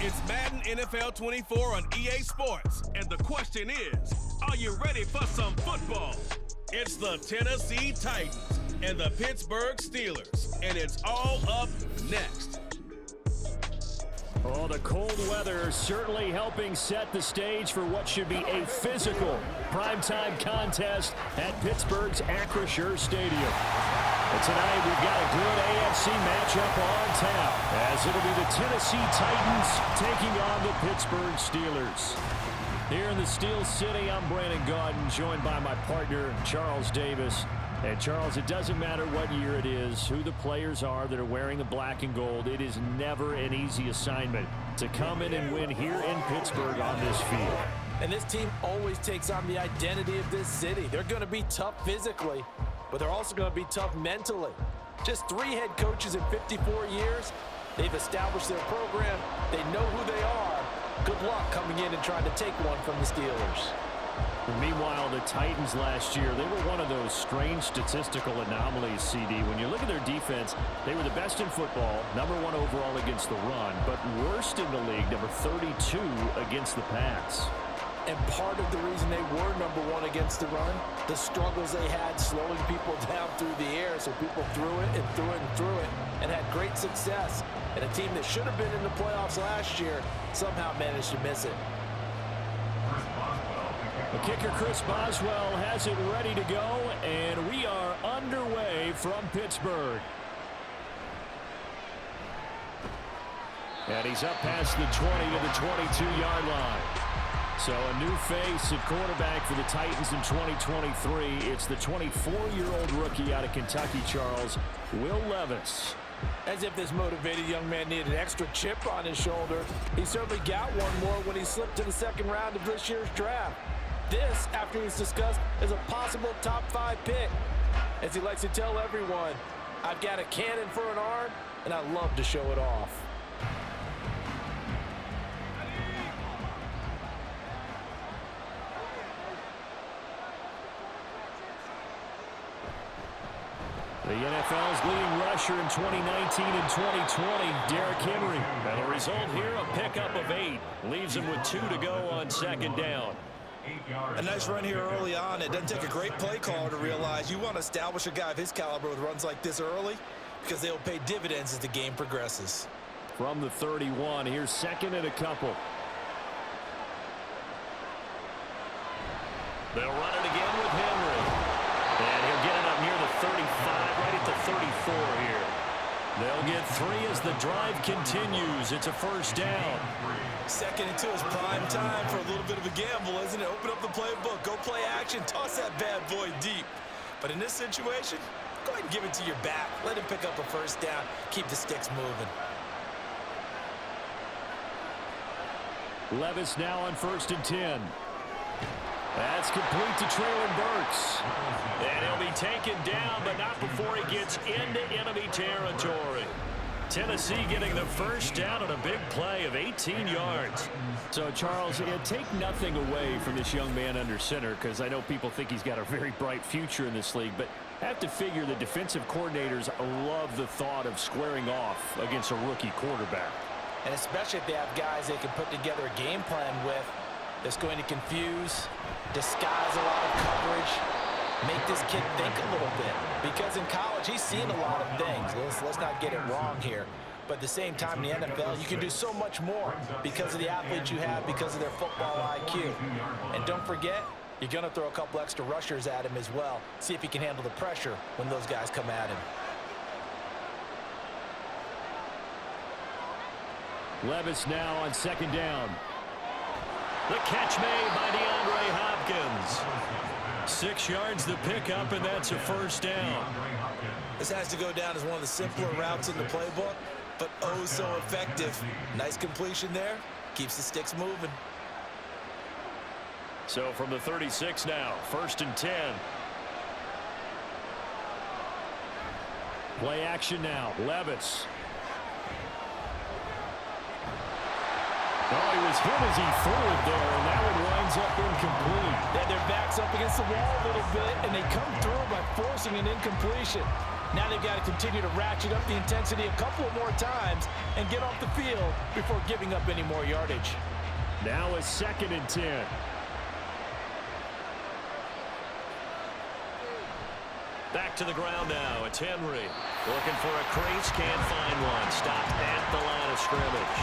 It's Madden NFL 24 on EA Sports, and the question is, are you ready for some football? It's the Tennessee Titans and the Pittsburgh Steelers, and it's all up next. Oh, the cold weather certainly helping set the stage for what should be a physical primetime contest at Pittsburgh's Acrisure Stadium. And tonight we've got a good AFC matchup on tap, as it'll be the Tennessee Titans taking on the Pittsburgh Steelers. Here in the Steel City, I'm Brandon Gaudin, joined by my partner, Charles Davis. And Charles, it doesn't matter what year it is, who the players are that are wearing the black and gold. It is never an easy assignment to come in and win here in Pittsburgh on this field. And this team always takes on the identity of this city. They're going to be tough physically, but they're also going to be tough mentally. Just 3 head coaches in 54 years. They've established their program. They know who they are. Good luck coming in and trying to take one from the Steelers. Meanwhile, the Titans last year, they were one of those strange statistical anomalies, CD. When you look at their defense, they were the best in football, #1 overall against the run, but worst in the league, number 32 against the pass. And part of the reason they were #1 against the run, the struggles they had slowing people down through the air, so people threw it and threw it and threw it and had great success. And a team that should have been in the playoffs last year somehow managed to miss it. The kicker, Chris Boswell, has it ready to go, and we are underway from Pittsburgh. And he's up past the 20 to the 22-yard line. So a new face at quarterback for the Titans in 2023. It's the 24-year-old rookie out of Kentucky, Charles, Will Levis. As if this motivated young man needed an extra chip on his shoulder. He certainly got one more when he slipped to the second round of this year's draft. This, after he's discussed, is a possible top 5 pick. As he likes to tell everyone, I've got a cannon for an arm, and I love to show it off. The NFL's leading rusher in 2019 and 2020, Derrick Henry. And the result here, a pickup of 8. Leaves him with 2 to go on second down. A nice run here early on. It doesn't take a great play caller to realize you want to establish a guy of his caliber with runs like this early, because they'll pay dividends as the game progresses. From the 31, here's second and a couple. They'll run it again with Henry. And he'll get it up near the 35, right at the 34 here. They'll get 3 as the drive continues. It's a first down. Second and 2 is prime time for a little bit of a gamble, isn't it? Open up the playbook, go play action, toss that bad boy deep. But in this situation, go ahead and give it to your back. Let him pick up a first down. Keep the sticks moving. Levis now on 1st and 10. That's complete to Traylon Burks. And he'll be taken down, but not before he gets into enemy territory. Tennessee getting the first down on a big play of 18 yards. So, Charles, take nothing away from this young man under center, because I know people think he's got a very bright future in this league, but I have to figure the defensive coordinators love the thought of squaring off against a rookie quarterback. And especially if they have guys they can put together a game plan with that's going to confuse, disguise a lot of coverage, make this kid think a little bit. Because in college, he's seen a lot of things. Let's not get it wrong here. But at the same time, in the NFL, you can do so much more because of the athletes you have, because of their football IQ. And don't forget, you're going to throw a couple extra rushers at him as well. See if he can handle the pressure when those guys come at him. Levis now on second down. The catch made by DeAndre Hopkins. 6 yards the pickup, and that's a first down. This has to go down as one of the simpler routes in the playbook, but oh so effective. Nice completion there. Keeps the sticks moving. So from the 36 now, 1st and 10. Play action now. Levis. Oh, he was hit as he threw it there, and that one winds up incomplete. Yeah, their backs up against the wall a little bit, and they come through by forcing an incompletion. Now they've got to continue to ratchet up the intensity a couple of more times and get off the field before giving up any more yardage. Now a 2nd and 10. Back to the ground now. It's Henry. Looking for a crease. Can't find one. Stopped at the line of scrimmage.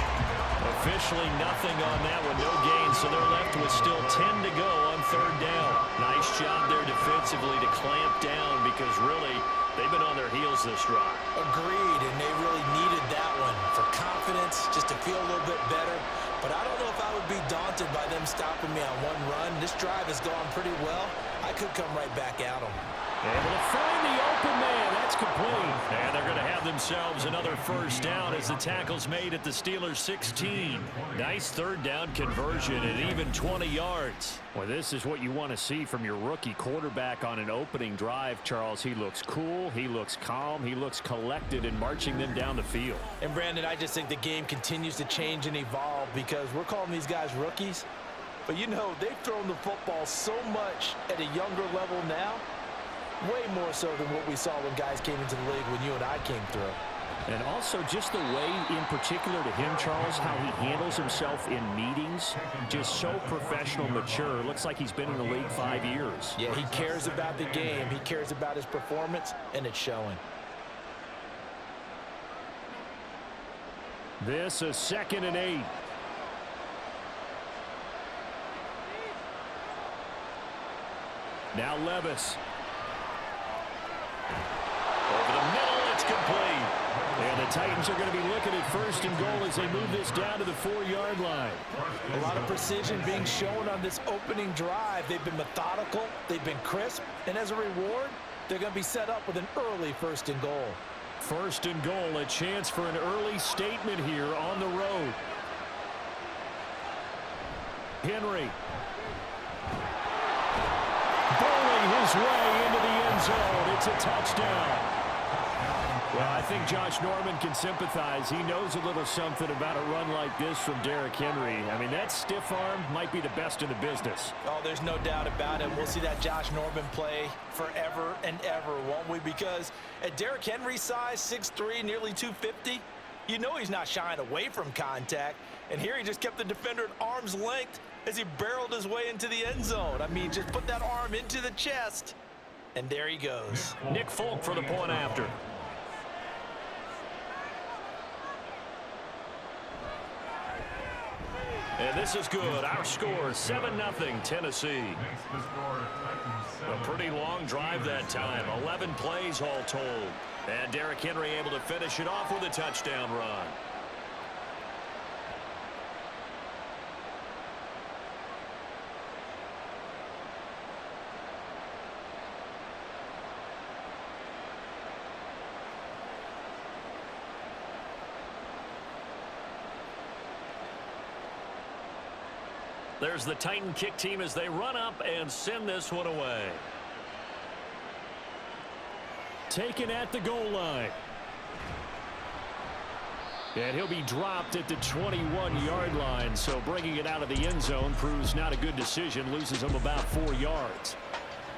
Officially nothing on that one. No gain. So they're left with still 10 to go on 3rd down. Nice job there defensively to clamp down because really they've been on their heels this drive. Agreed, and they really needed that one for confidence, just to feel a little bit better. But I don't know if I would be daunted by them stopping me on one run. This drive has gone pretty well. I could come right back at them. Able to find the open man. That's complete. And they're going to have themselves another 1st down as the tackle's made at the Steelers' 16. Nice 3rd down conversion and even 20 yards. Well, this is what you want to see from your rookie quarterback on an opening drive, Charles. He looks cool. He looks calm. He looks collected in marching them down the field. And, Brandon, I just think the game continues to change and evolve because we're calling these guys rookies. But, you know, they've thrown the football so much at a younger level now. Way more so than what we saw when guys came into the league when you and I came through. And also just the way, in particular to him, Charles, how he handles himself in meetings. Just so professional, mature. Looks like he's been in the league 5 years. Yeah, he cares about the game. He cares about his performance, and it's showing. This a 2nd and 8. Now Levis. Over the middle, it's complete. And the Titans are going to be looking at 1st and goal as they move this down to the 4-yard line. A lot of precision being shown on this opening drive. They've been methodical, they've been crisp, and as a reward, they're going to be set up with an early 1st and goal. 1st and goal, a chance for an early statement here on the road. Henry. Bowling his way into the end zone. It's a touchdown. Well, I think Josh Norman can sympathize. He knows a little something about a run like this from Derrick Henry. I mean, that stiff arm might be the best in the business. Oh, there's no doubt about it. We'll see that Josh Norman play forever and ever, won't we? Because at Derrick Henry's size, 6'3", nearly 250, you know he's not shying away from contact. And here he just kept the defender at arm's length as he barreled his way into the end zone. I mean, just put that arm into the chest, and there he goes. Nick Folk for the point after. And this is good. Our score, 7-0 Tennessee. A pretty long drive that time. 11 plays all told. And Derrick Henry able to finish it off with a touchdown run. There's the Titan kick team as they run up and send this one away. Taken at the goal line. And he'll be dropped at the 21-yard line, so bringing it out of the end zone proves not a good decision, loses him about 4 yards.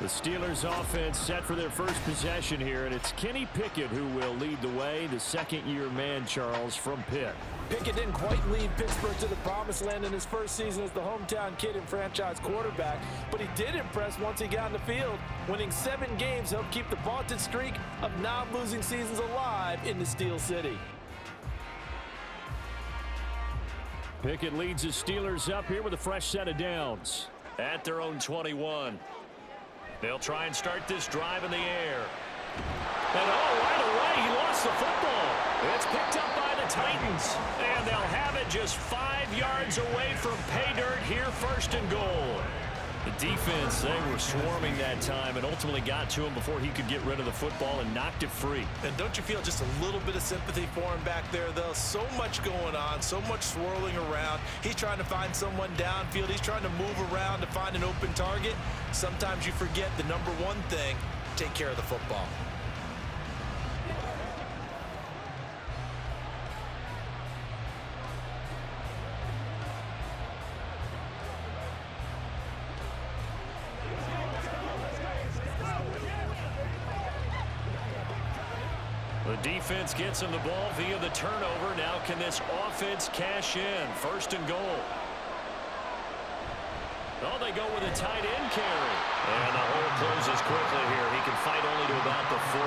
The Steelers offense set for their first possession here, and it's Kenny Pickett who will lead the way, the second-year man, Charles, from Pitt. Pickett didn't quite lead Pittsburgh to the promised land in his first season as the hometown kid and franchise quarterback, but he did impress once he got on the field. Winning 7 games helped keep the vaunted streak of non-losing seasons alive in the Steel City. Pickett leads the Steelers up here with a fresh set of downs at their own 21. They'll try and start this drive in the air. And right away, he lost the football. It's picked up by the Titans. And they'll have it just 5 yards away from pay dirt here, 1st and goal. The defense, they were swarming that time and ultimately got to him before he could get rid of the football and knocked it free. And don't you feel just a little bit of sympathy for him back there, though? So much going on, so much swirling around. He's trying to find someone downfield. He's trying to move around to find an open target. Sometimes you forget the number one thing, take care of the football. defense gets him the ball via the turnover. Now can this offense cash in? First and goal. Oh, they go with a tight end carry. And the hole closes quickly here. He can fight only to about the 4.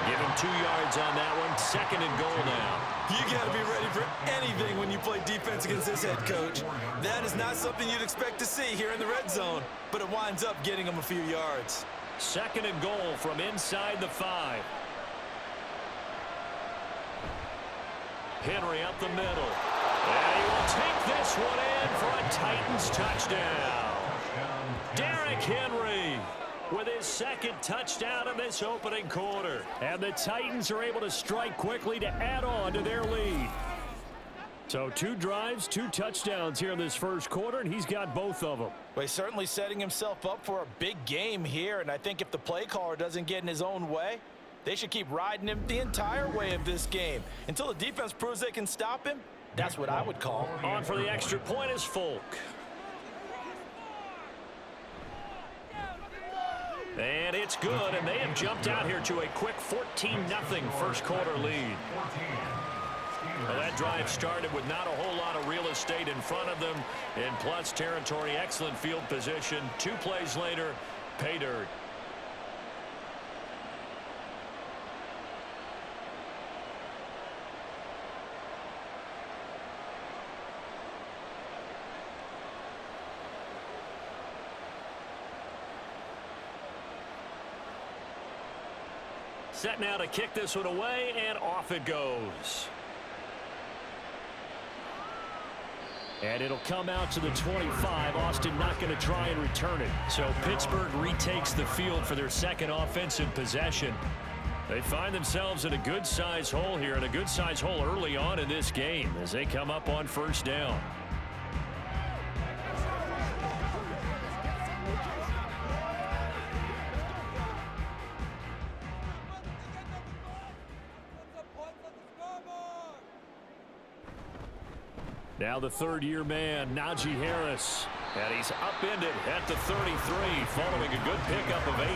Give him 2 yards on that one. Second and goal now. You got to be ready for anything when you play defense against this head coach. That is not something you'd expect to see here in the red zone, but it winds up getting him a few yards. Second and goal from inside the 5. Henry up the middle. And he will take this one in for a Titans touchdown. Derrick Henry with his second touchdown in this opening quarter. And the Titans are able to strike quickly to add on to their lead. So 2 drives, 2 touchdowns here in this first quarter, and he's got both of them. Well, he's certainly setting himself up for a big game here, and I think if the play caller doesn't get in his own way, they should keep riding him the entire way of this game. Until the defense proves they can stop him, that's what I would call. On for the extra point is Folk. And it's good, and they have jumped out here to a quick 14-0 first quarter lead. Well, that drive started with not a whole lot of real estate in front of them. In plus territory, excellent field position. 2 plays later, pay dirt. Set now to kick this one away, and off it goes. And it'll come out to the 25. Austin not going to try and return it. So Pittsburgh retakes the field for their second offensive possession. They find themselves in a good-size hole here, and a good-size hole early on in this game as they come up on first down. Now the third-year man, Najee Harris. And he's upended at the 33 following a good pickup of 8.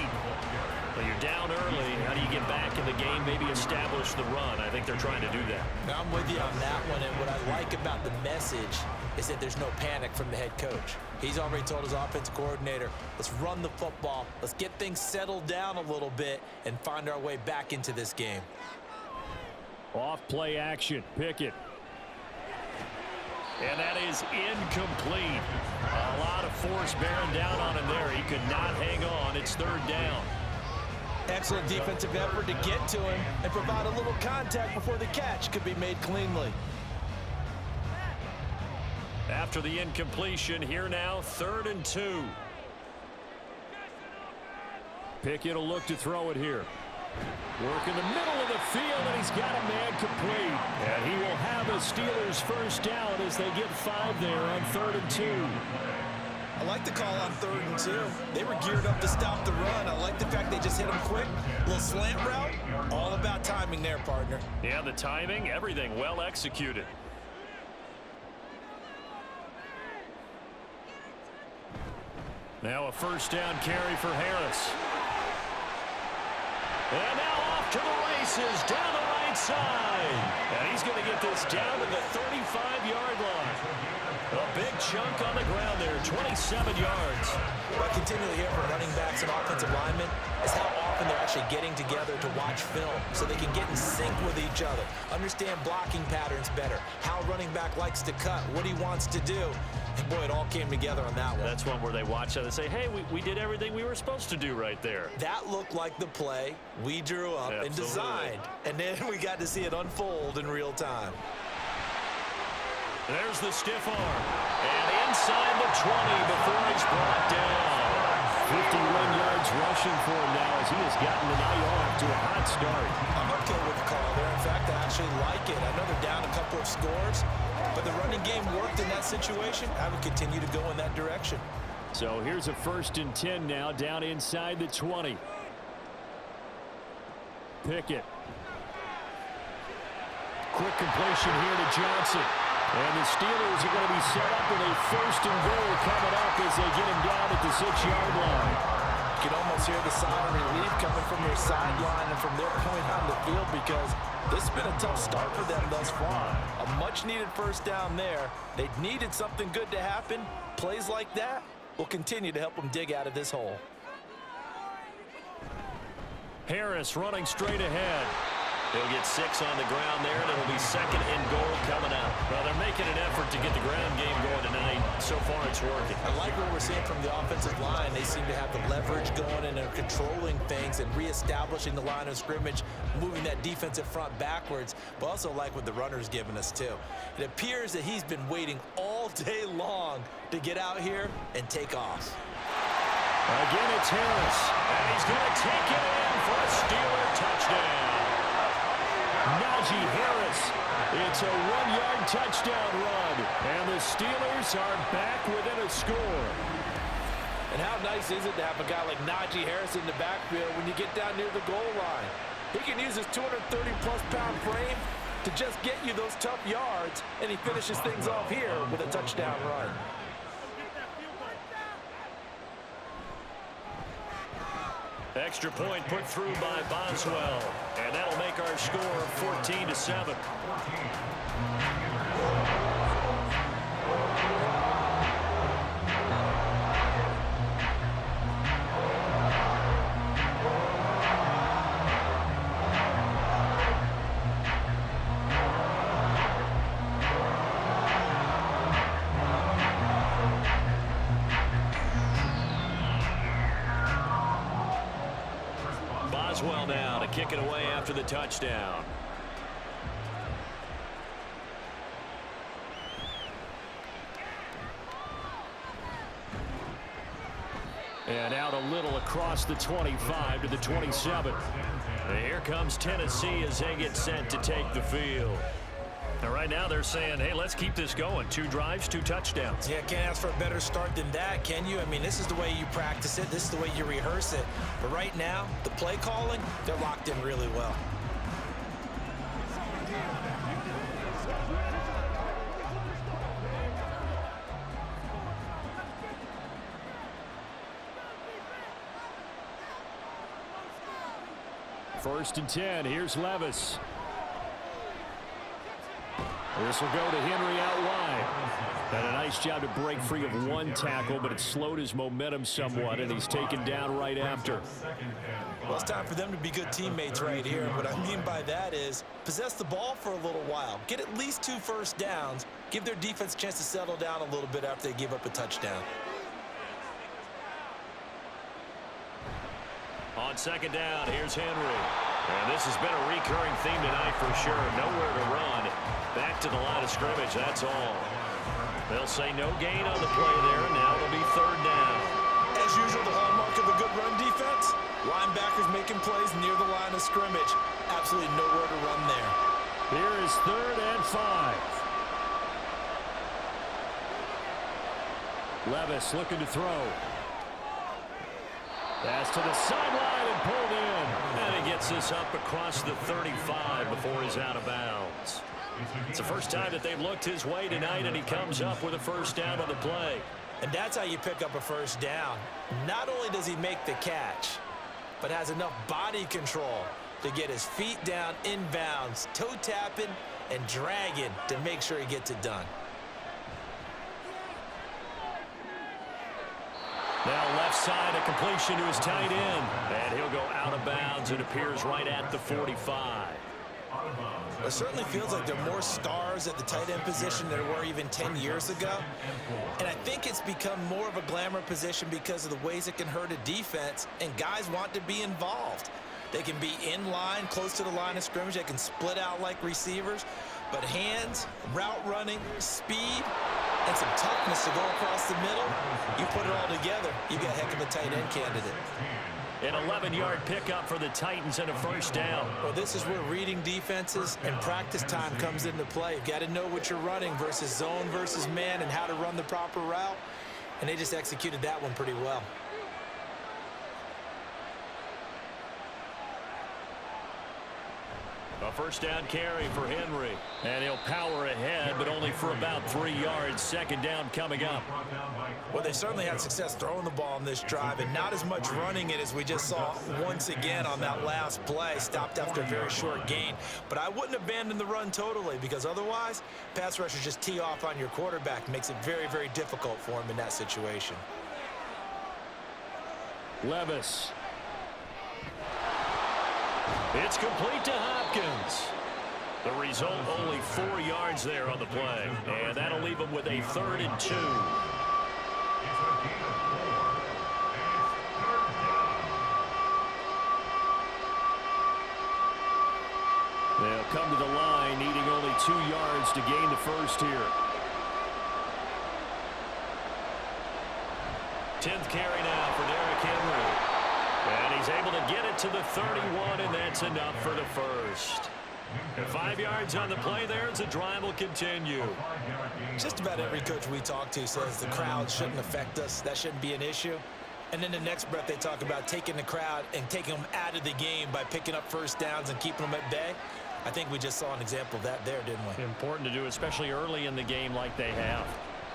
Well, you're down early. How do you get back in the game, maybe establish the run? I think they're trying to do that. Now, I'm with you on that one, and what I like about the message is that there's no panic from the head coach. He's already told his offensive coordinator, let's run the football, let's get things settled down a little bit and find our way back into this game. Off play action, Pickett. And that is incomplete. A lot of force bearing down on him there. He could not hang on. It's third down. Excellent defensive effort to get to him and provide a little contact before the catch could be made cleanly. After the incompletion, here now, 3rd and 2. Pickett will look to throw it here. Work in the middle of the field, and he's got a man complete. And he will have a Steelers first down as they get 5 there on 3rd and 2. I like the call on 3rd and 2. They were geared up to stop the run. I like the fact they just hit him quick. A little slant route. All about timing there, partner. Yeah, the timing, everything well executed. Now a first down carry for Harris. And now off to the races down the right side. And he's going to get this down to the 35-yard line. A big chunk on the ground there, 27 yards. What I continually hear from running backs and offensive linemen is how often they're actually getting together to watch film so they can get in sync with each other, understand blocking patterns better, how a running back likes to cut, what he wants to do. And boy, it all came together on that one. That's one where they watch that and say, hey, we did everything we were supposed to do right there. That looked like the play we drew up and designed. And then we got to see it unfold in real time. There's the stiff arm. And inside the 20 before he's brought down. 51 yards rushing for him now as he has gotten the night off to a hot start. I'm okay with the call there. In fact, I actually like it. I know they're down a couple of scores, but the running game worked in that situation. I would continue to go in that direction. So here's a 1st and 10 now down inside the 20. Pickett. Quick completion here to Johnson. And the Steelers are going to be set up with a 1st and goal coming up as they get him down at the 6-yard line. can almost hear the sigh of relief coming from their sideline and from their point on the field, because this has been a tough start for them thus far. A much-needed first down there. They needed something good to happen. Plays like that will continue to help them dig out of this hole. Harris running straight ahead. He'll get 6 on the ground there, and it'll be 2nd and goal coming up. Well, they're making an effort to get the ground game going tonight. So far, it's working. I like what we're seeing from the offensive line. They seem to have the leverage going, and they're controlling things and reestablishing the line of scrimmage, moving that defensive front backwards, but also like what the runner's giving us, too. It appears that he's been waiting all day long to get out here and take off. Again, it's Harris, and he's going to take it in for a Steeler touchdown. Najee Harris. It's a 1-yard touchdown run, and the Steelers are back within a score. And how nice is it to have a guy like Najee Harris in the backfield when you get down near the goal line? He can use his 230-plus pound frame to just get you those tough yards, and he finishes things off here with a touchdown run. Extra point put through by Boswell, and that'll make our score 14-7. Boswell now to kick it away after the touchdown. And out a little across the 25 to the 27. And here comes Tennessee as they get set to take the field. And right now they're saying, hey, let's keep this going. 2 drives, 2 touchdowns. Yeah, can't ask for a better start than that, can you? I mean, this is the way you practice it. This is the way you rehearse it. But right now, the play calling, they're locked in really well. First and 10. Here's Levis. This will go to Henry out wide. Done a nice job to break free of 1 tackle, but it slowed his momentum somewhat, and he's taken down right after. Well, it's time for them to be good teammates right here. What I mean by that is possess the ball for a little while. Get at least 2 first downs. Give their defense a chance to settle down a little bit after they give up a touchdown. On 2nd down, here's Henry. And this has been a recurring theme tonight for sure. Nowhere to run. Back to the line of scrimmage, that's all. They'll say no gain on the play there. Now it'll be 3rd down. As usual, the hallmark of a good run defense, linebackers making plays near the line of scrimmage. Absolutely nowhere to run there. Here is 3rd and 5. Levis looking to throw. Pass to the sideline and pulled in. And he gets this up across the 35 before he's out of bounds. It's the first time that they've looked his way tonight, and he comes up with a first down on the play. And that's how you pick up a first down. Not only does he make the catch, but has enough body control to get his feet down inbounds, toe tapping and dragging to make sure he gets it done. Now left side, a completion to his tight end. And he'll go out of bounds. It appears right at the 45. It certainly feels like there are more stars at the tight end position than there were even 10 years ago. And I think it's become more of a glamour position because of the ways it can hurt a defense, and guys want to be involved. They can be in line, close to the line of scrimmage. They can split out like receivers. But hands, route running, speed, and some toughness to go across the middle, you put it all together, you got a heck of a tight end candidate. An 11-yard pickup for the Titans and a first down. Well, this is where reading defenses and practice time comes into play. You've got to know what you're running versus zone versus man and how to run the proper route. And they just executed that one pretty well. A first down carry for Henry. And he'll power ahead, but only for about 3 yards. Second down coming up. Well, they certainly had success throwing the ball in this drive, and not as much running it as we just saw once again on that last play. Stopped after a very short gain. But I wouldn't abandon the run totally, because otherwise, pass rushers just tee off on your quarterback. Makes it very, very difficult for him in that situation. Levis. It's complete to Hopkins. The result, only 4 yards there on the play. And that'll leave him with a 3rd and 2. They'll come to the line, needing only 2 yards to gain the first here. 10th carry now for Derrick Henry. And he's able to get it to the 31, and that's enough for the first. And 5 yards on the play there as the drive will continue. Just about every coach we talk to says the crowd shouldn't affect us. That shouldn't be an issue. And in the next breath, they talk about taking the crowd and taking them out of the game by picking up first downs and keeping them at bay. I think we just saw an example of that there, didn't we? Important to do, especially early in the game like they have.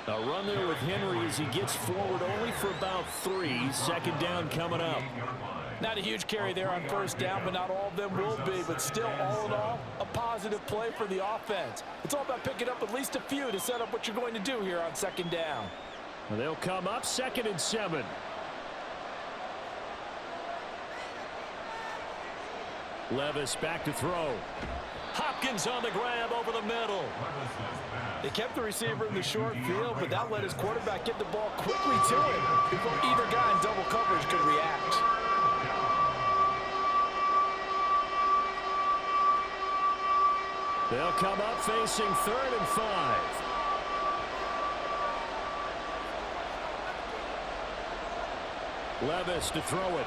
A run there with Henry as he gets forward only for about 3. Second down coming up. Not a huge carry there on first down, but not all of them will be. But still, all in all, a positive play for the offense. It's all about picking up at least a few to set up what you're going to do here on second down. And they'll come up 2nd and 7. Levis back to throw. Hopkins on the grab over the middle. They kept the receiver in the short field, but that let his quarterback get the ball quickly to him before either guy in double coverage could react. They'll come up facing 3rd and 5. Levis to throw it.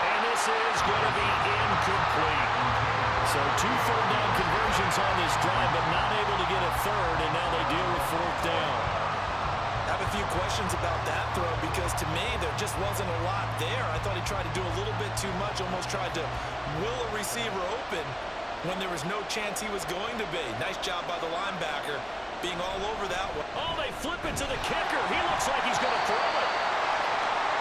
And this is going to be incomplete. So 2 third down conversions on this drive, but not able to get a third, and now they deal with 4th down. I have a few questions about that throw, because to me, there just wasn't a lot there. I thought he tried to do a little bit too much, almost tried to will a receiver open when there was no chance he was going to be. Nice job by the linebacker being all over that one. Oh, they flip it to the kicker. He looks like he's going to throw it.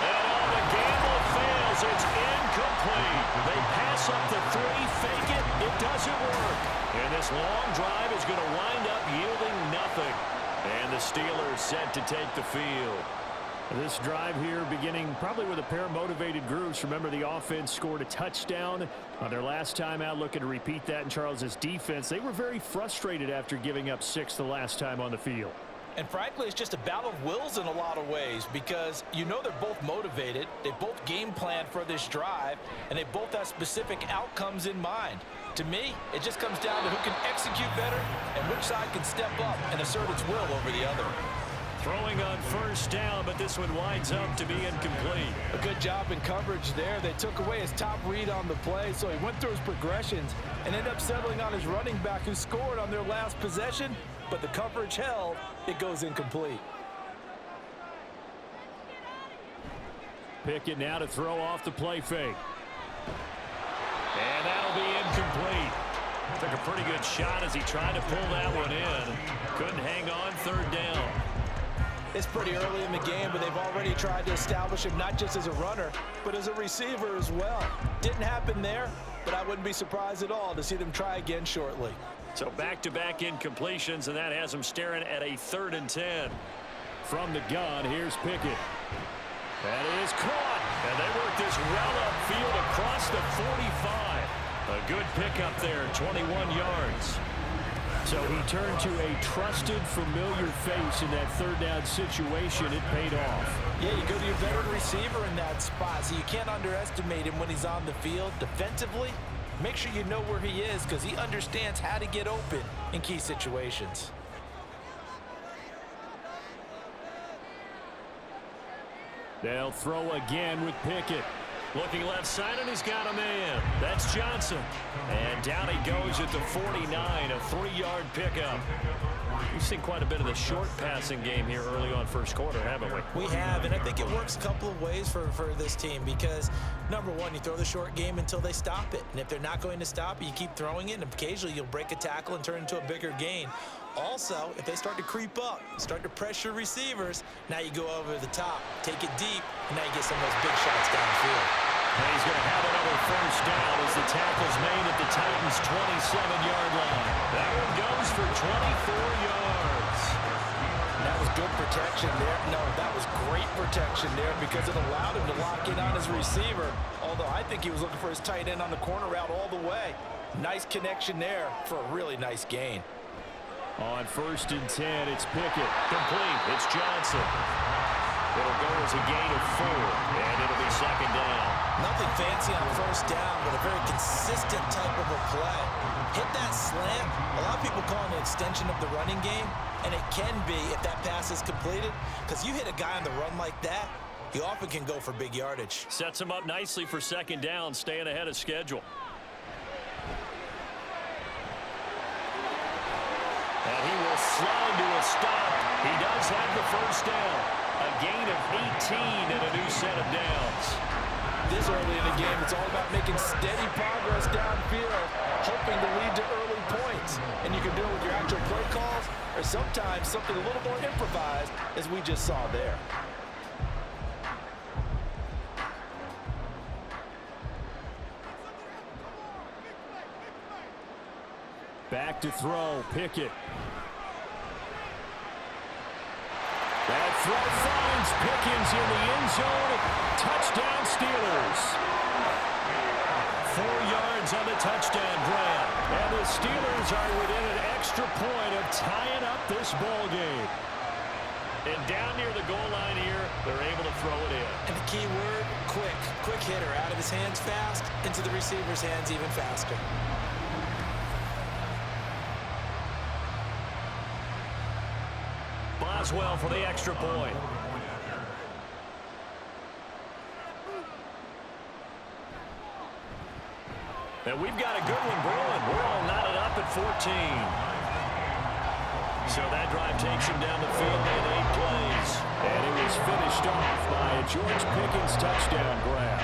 And the gamble fails. It's incomplete. They pass up the 3, fake it. It doesn't work. And this long drive is going to wind up yielding nothing. And the Steelers set to take the field. This drive here beginning probably with a pair of motivated groups. Remember, the offense scored a touchdown on their last time out. Looking to repeat that in Charles's defense. They were very frustrated after giving up 6 the last time on the field. And frankly, it's just a battle of wills in a lot of ways, because you know they're both motivated, they both game plan for this drive, and they both have specific outcomes in mind. To me, it just comes down to who can execute better and which side can step up and assert its will over the other. Throwing on first down, but this one winds up to be incomplete. A good job in coverage there. They took away his top read on the play, so he went through his progressions and ended up settling on his running back, who scored on their last possession, but the coverage held. It goes incomplete. Pickett now to throw off the play fake. And that'll be incomplete. Took a pretty good shot as he tried to pull that one in. Couldn't hang on 3rd down. It's pretty early in the game, but they've already tried to establish him not just as a runner, but as a receiver as well. Didn't happen there, but I wouldn't be surprised at all to see them try again shortly. So back-to-back incompletions, and that has them staring at a 3rd and 10. From the gun, here's Pickett. That is caught, and they work this well upfield across the 45. A good pickup there, 21 yards. So he turned to a trusted, familiar face in that 3rd down situation. It paid off. Yeah, you go to your veteran receiver in that spot, so you can't underestimate him when he's on the field. Defensively, make sure you know where he is, because he understands how to get open in key situations. They'll throw again with Pickett. Looking left side, and he's got a man. That's Johnson. And down he goes at the 49, a 3-yard pickup. We've seen quite a bit of the short passing game here early on first quarter, haven't we? We have, and I think it works a couple of ways for this team because, number one, you throw the short game until they stop it. And if they're not going to stop it, you keep throwing it, and occasionally you'll break a tackle and turn it into a bigger gain. Also, if they start to creep up, start to pressure receivers, now you go over the top, take it deep, and now you get some of those big shots downfield. And he's going to have another first down as the tackle's made at the Titans' 27-yard line. That one goes for 24 yards. That was good protection there. No, that was great protection there because it allowed him to lock in on his receiver, although I think he was looking for his tight end on the corner route all the way. Nice connection there for a really nice gain. On 1st and 10, it's Pickett. Complete. It's Johnson. It'll go as a gain of 4, and it'll be 2nd down. Nothing fancy on 1st down, but a very consistent type of a play. Hit that slant. A lot of people call it an extension of the running game, and it can be if that pass is completed, because you hit a guy on the run like that, he often can go for big yardage. Sets him up nicely for 2nd down, staying ahead of schedule. And he will slide to a stop. He does have the 1st down. A gain of 18 and a new set of downs. This early in the game, it's all about making steady progress downfield, hoping to lead to early points. And you can do it with your actual play calls, or sometimes something a little more improvised, as we just saw there. Back to throw, Pickett. That throw finds Pickens in the end zone. Touchdown Steelers. 4 yards on the touchdown grab. And the Steelers are within an extra point of tying up this ball game. And down near the goal line here, they're able to throw it in. And the key word, quick. Quick hitter, out of his hands fast, into the receiver's hands even faster. Boswell for the extra point. And we've got a good one brewing. We're all knotted up at 14. So that drive takes him down the field in 8 plays. And it was finished off by a George Pickens touchdown grab.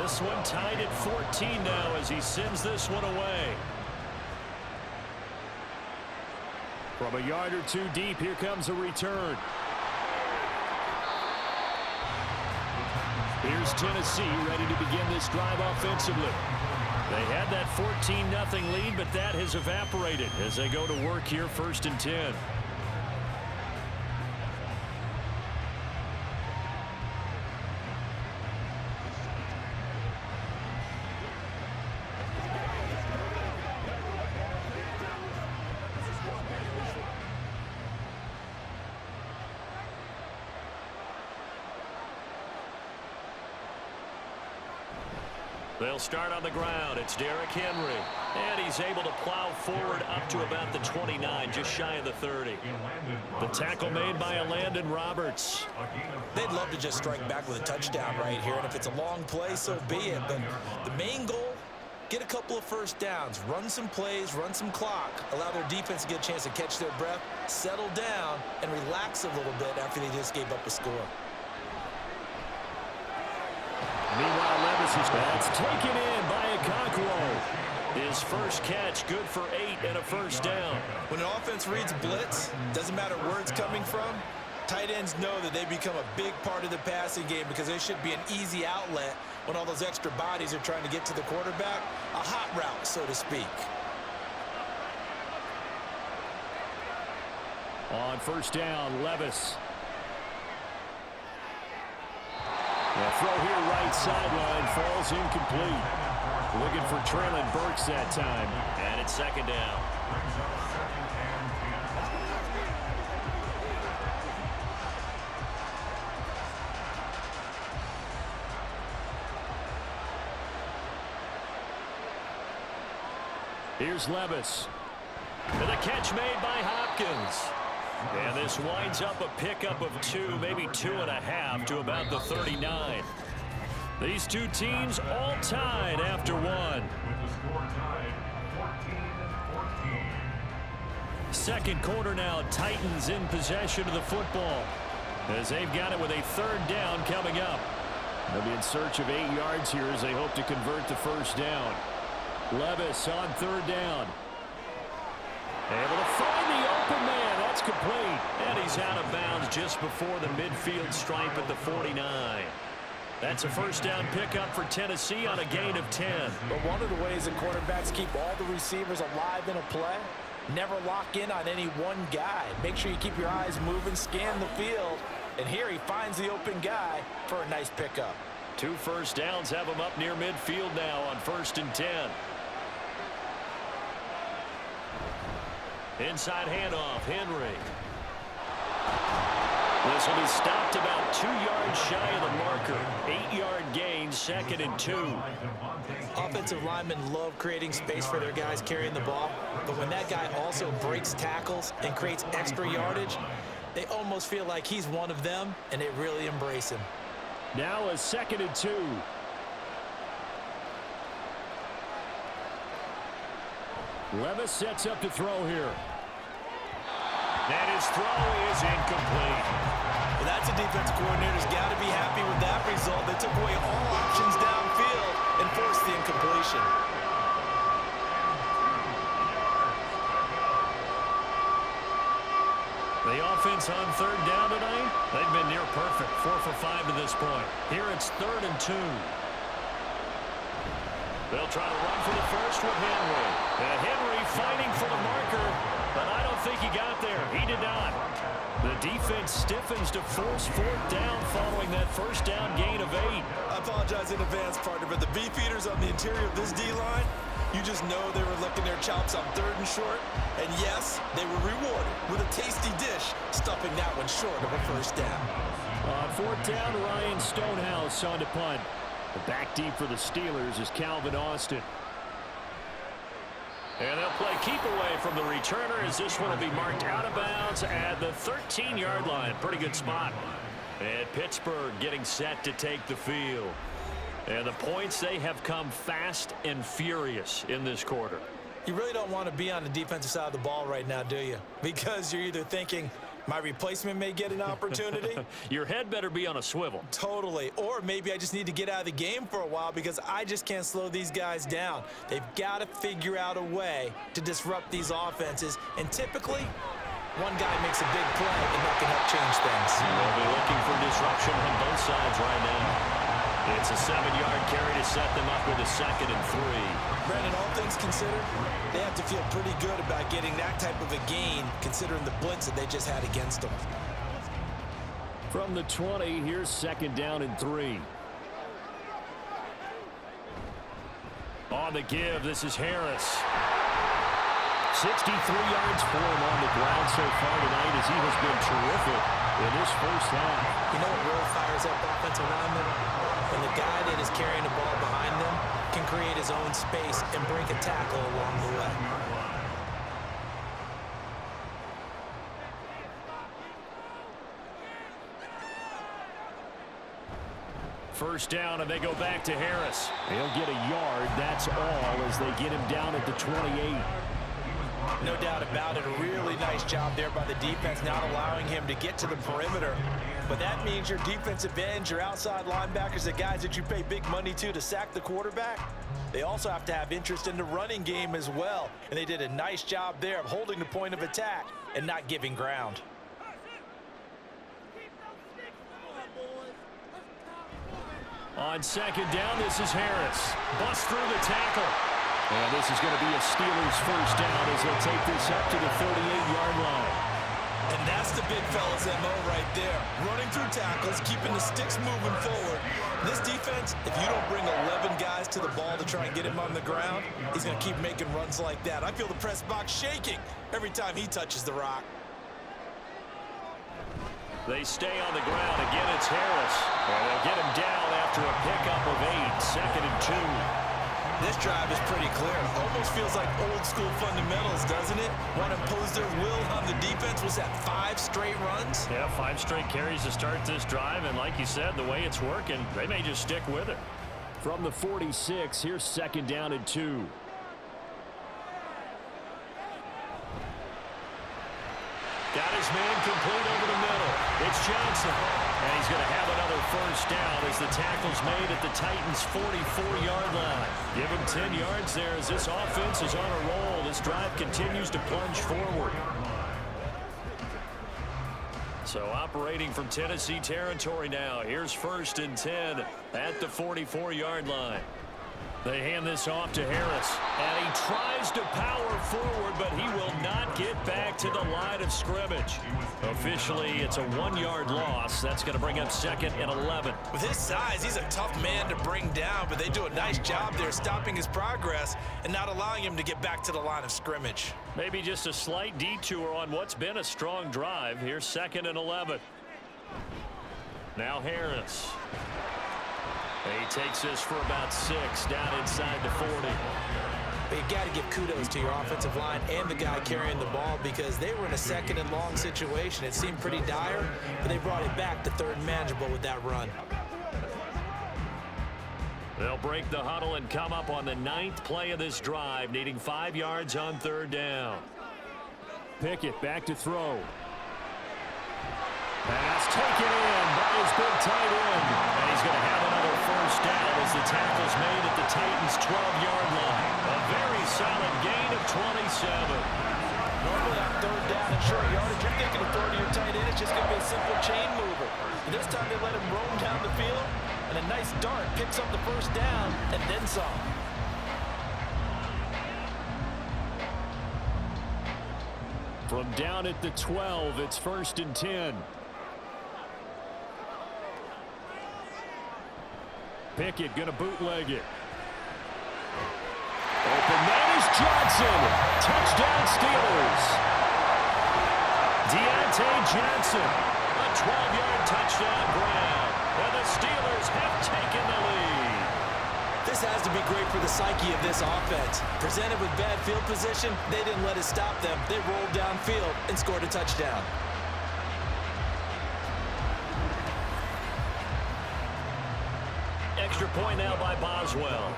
This one tied at 14 now as he sends this one away. From a yard or two deep, here comes a return. Here's Tennessee ready to begin this drive offensively. They had that 14-0 lead, but that has evaporated as they go to work here 1st and 10. They'll start on the ground. It's Derrick Henry. And he's able to plow forward up to about the 29, just shy of the 30. The tackle made by Landon Roberts. They'd love to just strike back with a touchdown right here. And if it's a long play, so be it. But the main goal, get a couple of 1st downs. Run some plays, run some clock. Allow their defense to get a chance to catch their breath, settle down, and relax a little bit after they just gave up a score. Meanwhile, that's taken in by Okonkwo. His first catch, good for 8 and a 1st down. When an offense reads blitz, doesn't matter where it's coming from, tight ends know that they become a big part of the passing game because there should be an easy outlet when all those extra bodies are trying to get to the quarterback. A hot route, so to speak. On 1st down, Levis. The throw here right sideline falls incomplete. Looking for Traylon Burks that time. And it's 2nd down. Here's Levis. And the catch made by Hopkins. And this winds up a pickup of 2, maybe 2.5 to about the 39. These two teams all tied after 1. Second quarter now, Titans in possession of the football as they've got it with a 3rd down coming up. They'll be in search of 8 yards here as they hope to convert the first down. Levis on 3rd down. Able to find the open man. That's complete. And he's out of bounds just before the midfield stripe at the 49. That's a first down pickup for Tennessee on a gain of 10. But one of the ways that quarterbacks keep all the receivers alive in a play, never lock in on any one guy. Make sure you keep your eyes moving, scan the field. And here he finds the open guy for a nice pickup. 2 first downs have him up near midfield now on 1st and 10. Inside handoff, Henry. This will be stopped about 2 yards shy of the marker. 8-yard gain, 2nd and 2. Offensive linemen love creating space for their guys carrying the ball, but when that guy also breaks tackles and creates extra yardage, they almost feel like he's one of them, and they really embrace him. Now a 2nd and 2. Levis sets up to throw here. And his throw is incomplete. Well, that's a defensive coordinator's got to be happy with that result. They took away all options downfield and forced the incompletion. The offense on 3rd down tonight, they've been near perfect. 4 for 5 to this point. Here it's 3rd and 2. They'll try to run for the first with Henry. And Henry fighting for the marker, but I don't think he got there. He did not. The defense stiffens to force 4th down following that first down gain of 8. I apologize in advance, partner, but the beefeaters on the interior of this D-line, you just know they were licking their chops on 3rd and short. And yes, they were rewarded with a tasty dish, stuffing that one short of a first down. On 4th down, Ryan Stonehouse on to punt. The back deep for the Steelers is Calvin Austin. And they'll play keep away from the returner as this one will be marked out of bounds at the 13-yard line. Pretty good spot. And Pittsburgh getting set to take the field. And the points, they have come fast and furious in this quarter. You really don't want to be on the defensive side of the ball right now, do you? Because you're either thinking, my replacement may get an opportunity. Your head better be on a swivel. Totally. Or maybe I just need to get out of the game for a while because I just can't slow these guys down. They've got to figure out a way to disrupt these offenses. And typically, one guy makes a big play, and that can help change things. They'll be looking for disruption on both sides right now. It's a 7-yard carry to set them up with a 2nd and 3. Brandon, all things considered, they have to feel pretty good about getting that type of a gain considering the blitz that they just had against them. From the 20, here's 2nd down and 3. On the give, this is Harris. 63 yards for him on the ground so far tonight as he has been terrific in this first half. You know what really fires up offensive linemen? When the guy that is carrying the ball behind them can create his own space and break a tackle along the way. First down, and they go back to Harris. He'll get a yard, that's all, as they get him down at the 28. No doubt about it. A really nice job there by the defense, not allowing him to get to the perimeter. But that means your defensive ends, your outside linebackers, the guys that you pay big money to sack the quarterback, they also have to have interest in the running game as well. And they did a nice job there of holding the point of attack and not giving ground. On 2nd down, this is Harris. Busts through the tackle. And this is going to be a Steelers first down as they'll take this up to the 38-yard line. And that's the big fella's MO right there. Running through tackles, keeping the sticks moving forward. This defense, if you don't bring 11 guys to the ball to try and get him on the ground, he's going to keep making runs like that. I feel the press box shaking every time he touches the rock. They stay on the ground. Again, it's Harris. And they'll get him down after a pickup of 8. 2nd and 2. This drive is pretty clear. Almost feels like old school fundamentals, doesn't it? Want to impose their will on the defense. Was that 5 straight runs? Yeah, 5 straight carries to start this drive, and like you said, the way it's working, they may just stick with it. From the 46, here's 2nd down and 2. Got his man complete over the middle. It's Johnson. And he's going to have another first down as the tackle's made at the Titans' 44-yard line. Give him 10 yards there as this offense is on a roll. This drive continues to plunge forward. So operating from Tennessee territory now. Here's 1st and 10 at the 44-yard line. They hand this off to Harris, and he tries to power forward, but he will not get back to the line of scrimmage. Officially, it's a 1-yard loss. That's going to bring up 2nd and 11. With his size, he's a tough man to bring down, but they do a nice job there stopping his progress and not allowing him to get back to the line of scrimmage. Maybe just a slight detour on what's been a strong drive. Here's 2nd and 11. Now Harris. He takes this for about 6 down inside the 40. But you got to give kudos to your offensive line and the guy carrying the ball because they were in a 2nd and long situation. It seemed pretty dire, but they brought it back to 3rd and manageable with that run. They'll break the huddle and come up on the 9th play of this drive, needing 5 yards on 3rd down. Pickett back to throw. Pass taken in by his big tight end. And he's going to have another first down as the tackle's made at the Titans' 12-yard line. A very solid gain of 27. Normally on 3rd down and short yardage, you're thinking of throwing to your tight end. It's just going to be a simple chain mover. But this time they let him roam down the field, and a nice dart picks up the first down and then some. From down at the 12, it's 1st and 10. Pickett going to bootleg it. Open man is Johnson. Touchdown Steelers. Deontay Johnson. A 12-yard touchdown grab. And the Steelers have taken the lead. This has to be great for the psyche of this offense. Presented with bad field position, they didn't let it stop them. They rolled downfield and scored a touchdown. Extra point now by Boswell.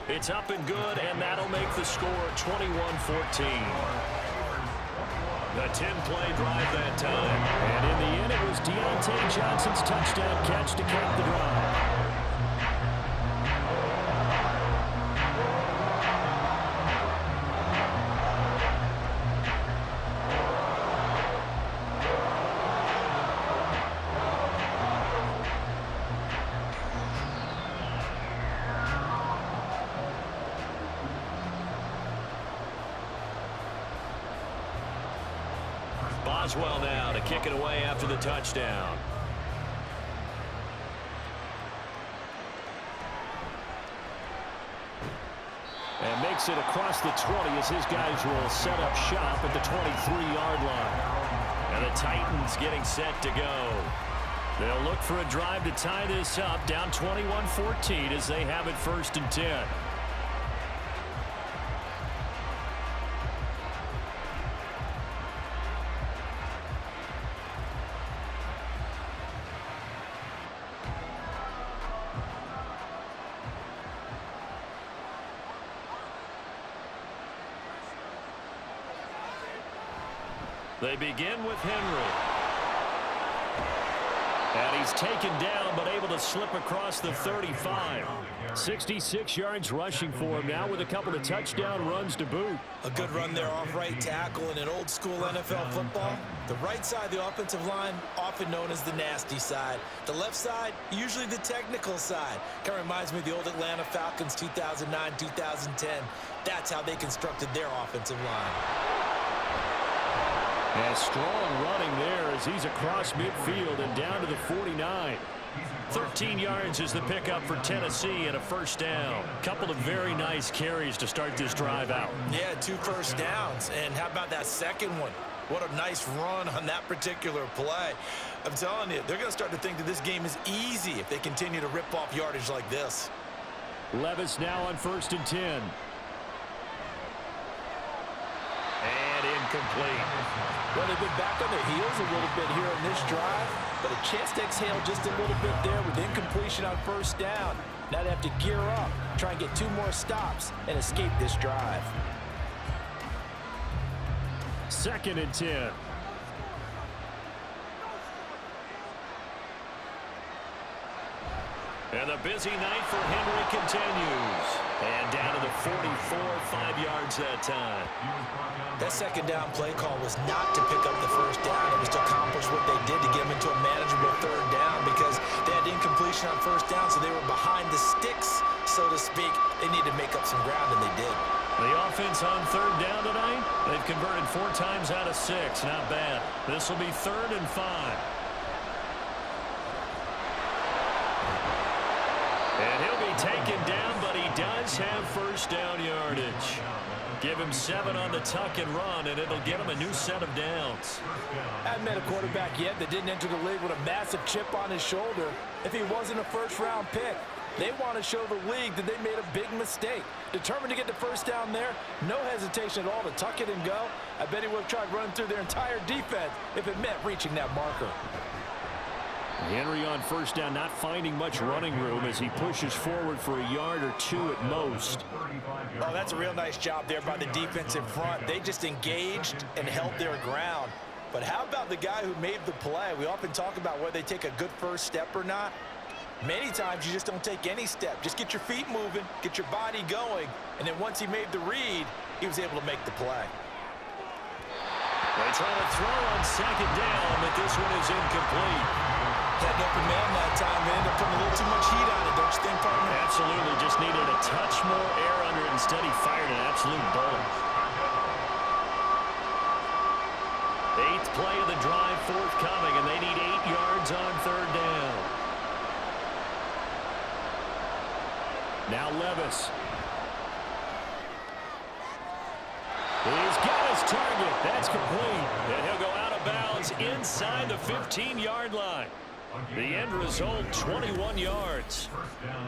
It's up and good, and that'll make the score 21-14. The 10-play drive that time. And in the end, it was Deontay Johnson's touchdown catch to cap the drive. Boswell now to kick it away after the touchdown. And makes it across the 20 as his guys will set up shop at the 23-yard line. And the Titans getting set to go. They'll look for a drive to tie this up, down 21-14 as they have it 1st and 10. They begin with Henry. And he's taken down, but able to slip across the 35. 66 yards rushing for him now with a couple of touchdown runs to boot. A good run there off right tackle in an old school NFL football. The right side of the offensive line, often known as the nasty side. The left side, usually the technical side. Kind of reminds me of the old Atlanta Falcons 2009-2010. That's how they constructed their offensive line. And strong running there as he's across midfield and down to the 49. 13 yards is the pickup for Tennessee and a first down. Couple of very nice carries to start this drive out. Yeah, 2 first downs. And how about that second one? What a nice run on that particular play. I'm telling you, they're going to start to think that this game is easy if they continue to rip off yardage like this. Levis now on 1st and 10. And incomplete. Well, they've been back on their heels a little bit here on this drive, but a chance to exhale just a little bit there with incompletion on 1st down. Now they have to gear up, try and get 2 more stops, and escape this drive. 2nd and 10. And the busy night for Henry continues. And down to the 44, 5 yards that time. That 2nd down play call was not to pick up the 1st down. It was to accomplish what they did to get them into a manageable 3rd down because they had incompletion on 1st down, so they were behind the sticks, so to speak. They needed to make up some ground, and they did. The offense on 3rd down tonight, they've converted 4 times out of 6. Not bad. This will be 3rd and 5. And he'll be taken down, but he does have 1st down yardage. Give him 7 on the tuck and run, and it'll get him a new set of downs. Haven't met a quarterback yet that didn't enter the league with a massive chip on his shoulder if he wasn't a 1st-round pick. They want to show the league that they made a big mistake. Determined to get the 1st down there, no hesitation at all to tuck it and go. I bet he would have tried running through their entire defense if it meant reaching that marker. Henry on 1st down, not finding much running room as he pushes forward for a yard or 2 at most. Oh, that's a real nice job there by the defense in front. They just engaged and held their ground. But how about the guy who made the play? We often talk about whether they take a good 1st step or not. Many times you just don't take any step. Just get your feet moving, get your body going, and then once he made the read, he was able to make the play. They try to throw on 2nd down, but this one is incomplete. Had an open man that time. They ended up putting a little too much heat on it, don't you think, partner? Absolutely. Just needed a touch more air under it. Instead, he fired an absolute bullet. 8th play of the drive forthcoming, and they need 8 yards on 3rd down. Now Levis. He's got his target. That's complete. And he'll go out of bounds inside the 15-yard line. The end result, 21 yards.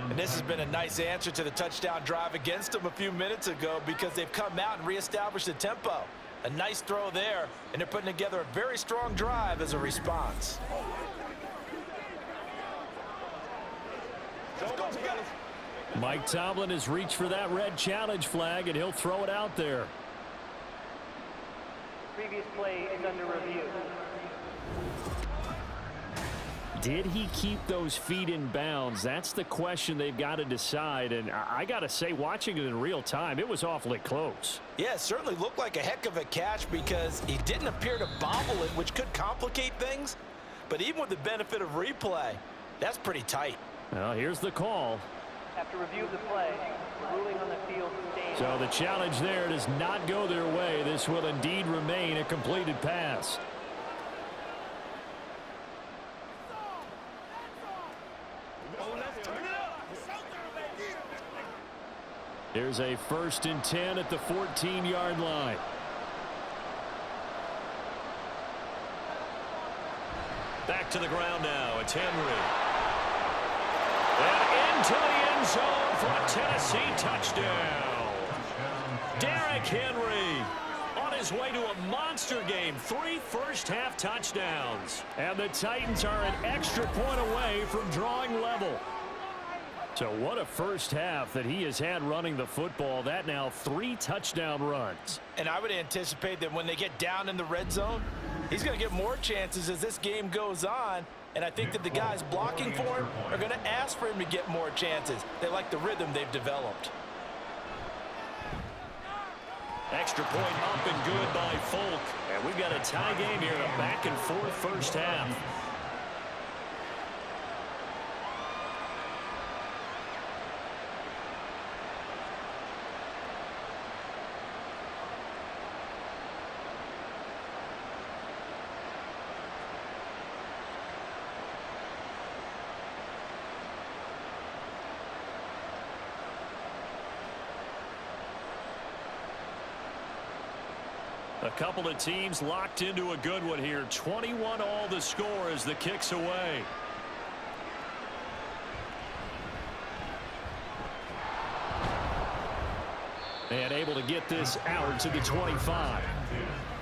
And this has been a nice answer to the touchdown drive against them a few minutes ago because they've come out and reestablished the tempo. A nice throw there, and they're putting together a very strong drive as a response. Mike Tomlin has reached for that red challenge flag, and he'll throw it out there. Previous play is under review. Did he keep those feet in bounds? That's the question they've got to decide. And I got to say, watching it in real time, it was awfully close. Yeah, it certainly looked like a heck of a catch because he didn't appear to bobble it, which could complicate things. But even with the benefit of replay, that's pretty tight. Well, here's the call. After review of the play, the ruling on the field stands. So the challenge there does not go their way. This will indeed remain a completed pass. Here's a 1st and 10 at the 14-yard line. Back to the ground now. It's Henry. And into the end zone for a Tennessee touchdown. Derrick Henry on his way to a monster game. 3 first-half touchdowns. And the Titans are an extra point away from drawing level. So what a first half that he has had running the football. That now 3 touchdown runs. And I would anticipate that when they get down in the red zone, he's going to get more chances as this game goes on. And I think that the guys blocking for him are going to ask for him to get more chances. They like the rhythm they've developed. Extra point up and good by Folk. And we've got a tie game here, a back-and-forth first half. A couple of teams locked into a good one here. 21 all the score as the kick's away. And able to get this out to the 25.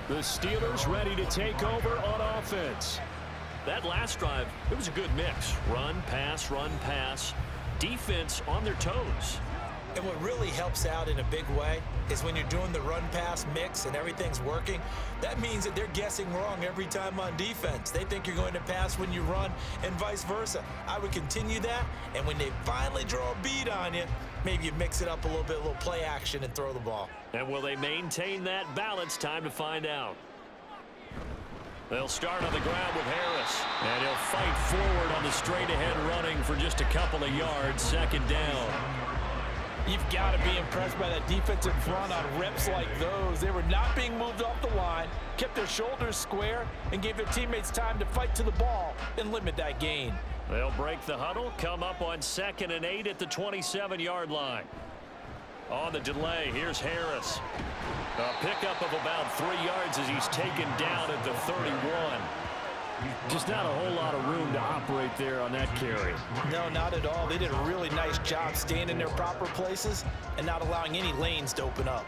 The Steelers ready to take over on offense. That last drive, it was a good mix. Run, pass, defense on their toes. And what really helps out in a big way is when you're doing the run-pass mix and everything's working, that means that they're guessing wrong every time on defense. They think you're going to pass when you run and vice versa. I would continue that, and when they finally draw a bead on you, maybe you mix it up a little bit, a little play action and throw the ball. And will they maintain that balance? Time to find out. They'll start on the ground with Harris. And he'll fight forward on the straight-ahead running for just a couple of yards. Second down. You've got to be impressed by that defensive front on reps like those. They were not being moved off the line, kept their shoulders square, and gave their teammates time to fight to the ball and limit that gain. They'll break the huddle, come up on 2nd and 8 at the 27-yard line. On the delay, here's Harris. A pickup of about 3 yards as he's taken down at the 31. Just not a whole lot of room to operate there on that carry. No, not at all. They did a really nice job staying in their proper places and not allowing any lanes to open up.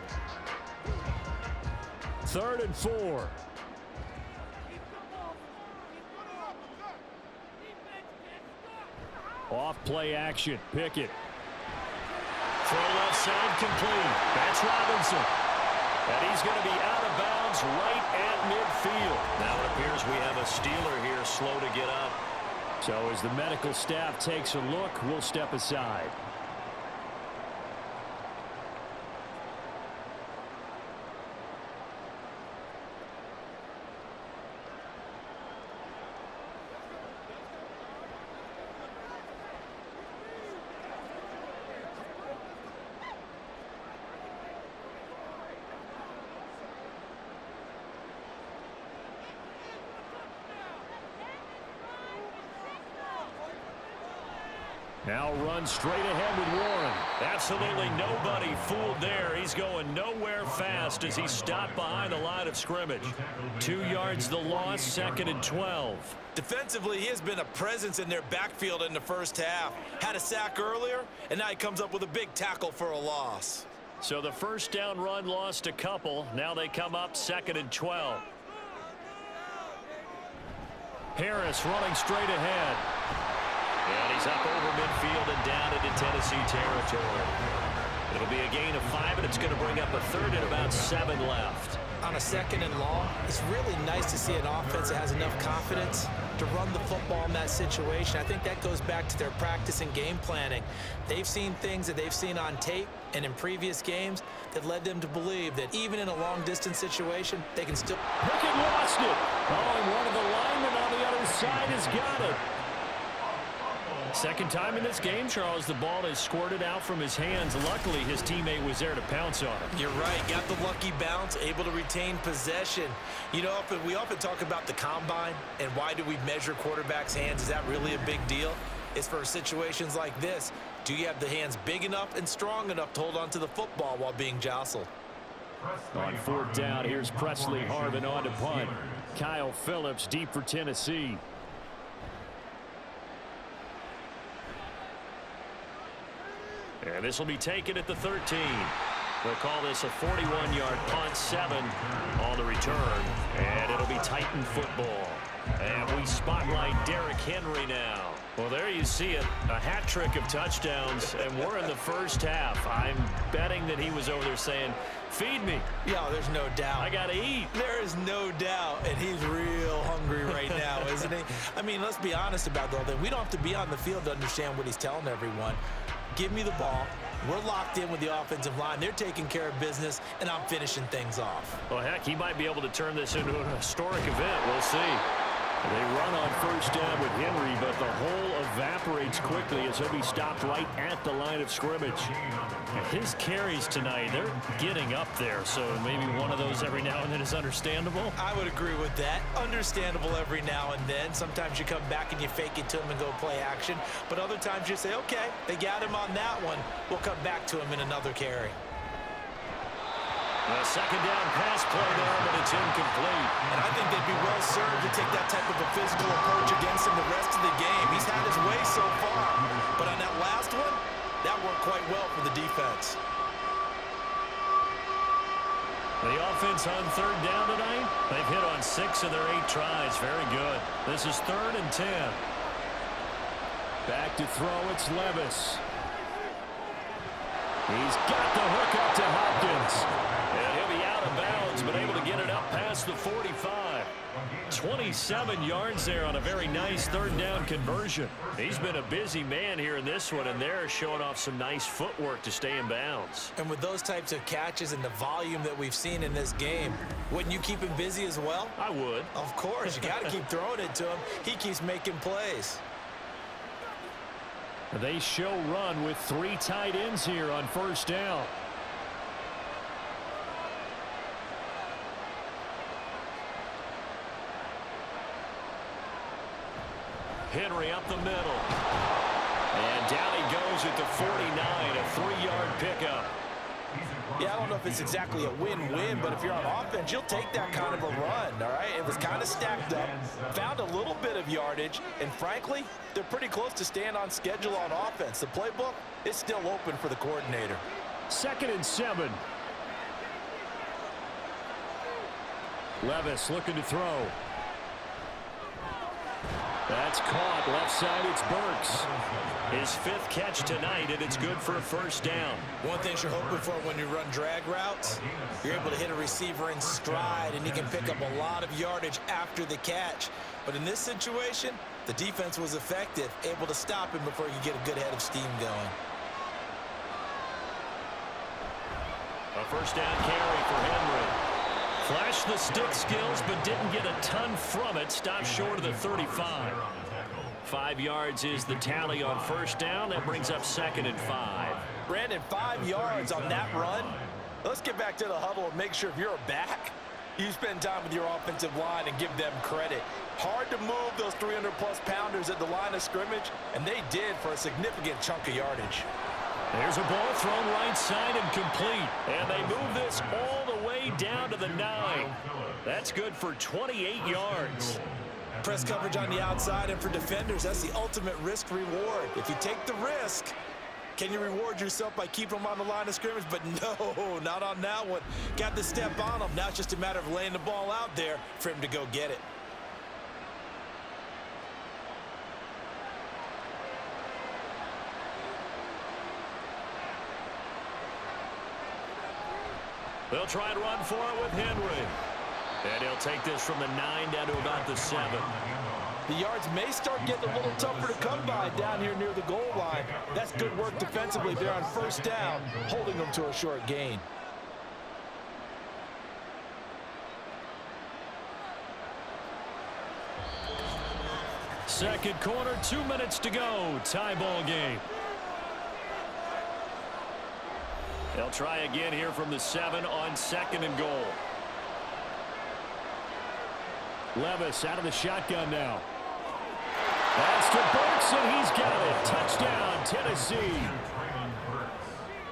3rd and 4. Off play action. Pickett. Throw left side complete. That's Robinson. And he's going to be out of bounds right at midfield. Now it appears we have a Steeler here slow to get up. So as the medical staff takes a look, we'll step aside. Now run straight ahead with Warren. Absolutely nobody fooled there. He's going nowhere fast as he's stopped behind the line of scrimmage. 2 yards the loss, 2nd and 12. Defensively, he has been a presence in their backfield in the first half. Had a sack earlier, and now he comes up with a big tackle for a loss. So the first down run lost a couple. Now they come up 2nd and 12. Harris running straight ahead. And he's up over midfield and down into Tennessee territory. It'll be a gain of 5, and it's going to bring up a 3rd and about 7 left. On a 2nd and long, it's really nice to see an offense that has enough confidence to run the football in that situation. I think that goes back to their practice and game planning. They've seen things that they've seen on tape and in previous games that led them to believe that even in a long-distance situation, they can still... Pickett lost it. Oh, and one of the linemen on the other side has got it. Second time in this game, Charles, the ball is squirted out from his hands. Luckily, his teammate was there to pounce on it. You're right. Got the lucky bounce, able to retain possession. You know, we often talk about the combine and why do we measure quarterbacks' hands. Is that really a big deal? It's for situations like this. Do you have the hands big enough and strong enough to hold on to the football while being jostled? On 4th down, here's Presley Harvin on to punt. Kyle Phillips deep for Tennessee. And this will be taken at the 13. They'll call this a 41-yard punt, 7 on the return. And it'll be Titan football. And we spotlight Derrick Henry now. Well, there you see it, a hat trick of touchdowns, and we're in the first half. I'm betting that he was over there saying, feed me. Yeah, there's no doubt. I got to eat. There is no doubt, and he's real hungry right now, isn't he? I mean, let's be honest about the whole thing. We don't have to be on the field to understand what he's telling everyone. Give me the ball. We're locked in with the offensive line. They're taking care of business, and I'm finishing things off. Well, heck, he might be able to turn this into an historic event. We'll see. They run on first down with Henry, but the hole evaporates quickly as he'll be stopped right at the line of scrimmage. His carries tonight, they're getting up there, so maybe one of those every now and then is understandable. I would agree with that. Understandable every now and then. Sometimes you come back and you fake it to him and go play action, but other times you say, okay, they got him on that one. We'll come back to him in another carry. A second down pass play there, but it's incomplete. And I think they'd be well served to take that type of a physical approach against him the rest of the game. He's had his way so far, but on that last one, that worked quite well for the defense. The offense on third down tonight, they've hit on 6 of their 8 tries. Very good. This is 3rd and 10. Back to throw, it's Levis. He's got the hook up to Hopkins. And he'll be out of bounds, but able to get it up past the 45. 27 yards there on a very nice third down conversion. He's been a busy man here in this one, and they're showing off some nice footwork to stay in bounds. And with those types of catches and the volume that we've seen in this game, wouldn't you keep him busy as well? I would. Of course. You got to keep throwing it to him. He keeps making plays. They show run with 3 tight ends here on first down. Henry up the middle. And down he goes at the 49, a 3-yard pickup. Yeah, I don't know if it's exactly a win-win, but if you're on offense, you'll take that kind of a run, all right? It was kind of stacked up, found a little bit of yardage, and frankly, they're pretty close to staying on schedule on offense. The playbook is still open for the coordinator. 2nd and 7. Levis looking to throw. That's caught. Left side, it's Burks. His 5th catch tonight, and it's good for a first down. One thing you're hoping for when you run drag routes, you're able to hit a receiver in stride, and he can pick up a lot of yardage after the catch. But in this situation, the defense was effective, able to stop him before you get a good head of steam going. A first down carry for Henry. Flashed the stick skills, but didn't get a ton from it. Stopped short of the 35. 5 yards is the tally on first down. That brings up 2nd and 5. Brandon, 5 yards on that run. Let's get back to the huddle and make sure if you're a back, you spend time with your offensive line and give them credit. Hard to move those 300-plus pounders at the line of scrimmage, and they did for a significant chunk of yardage. There's a ball thrown right side and complete. And they move this all the way down to the 9. That's good for 28 yards. Press coverage on the outside, and for defenders, that's the ultimate risk-reward. If you take the risk, can you reward yourself by keeping them on the line of scrimmage? But no, not on that one. Got to step on them. Now it's just a matter of laying the ball out there for him to go get it. They'll try and run for it with Henry. And he'll take this from the 9 down to about the 7. The yards may start getting a little tougher to come by down here near the goal line. That's good work defensively there on first down, holding them to a short gain. Second quarter, 2 minutes to go. Tie ball game. They'll try again here from the 7 on 2nd and goal. Levis out of the shotgun now. Pass to Burks, and he's got it. Touchdown, Tennessee.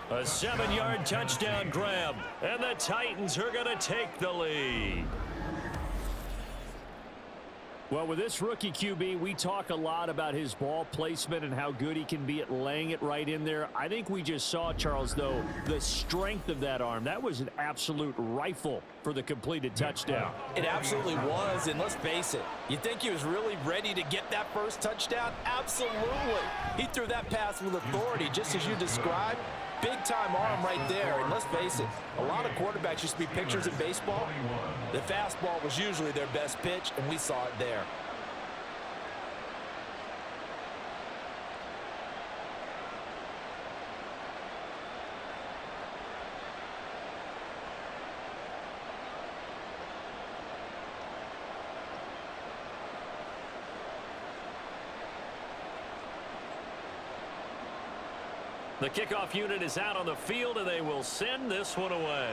A 7-yard touchdown grab, and the Titans are going to take the lead. Well, with this rookie QB, we talk a lot about his ball placement and how good he can be at laying it right in there. I think we just saw, Charles, though, the strength of that arm. That was an absolute rifle for the completed touchdown. It absolutely was, and let's face it, you think he was really ready to get that first touchdown? Absolutely. He threw that pass with authority, just as you described. Big-time arm right there, and let's face it, a lot of quarterbacks used to be pitchers in baseball. The fastball was usually their best pitch, and we saw it there. The kickoff unit is out on the field, and they will send this one away.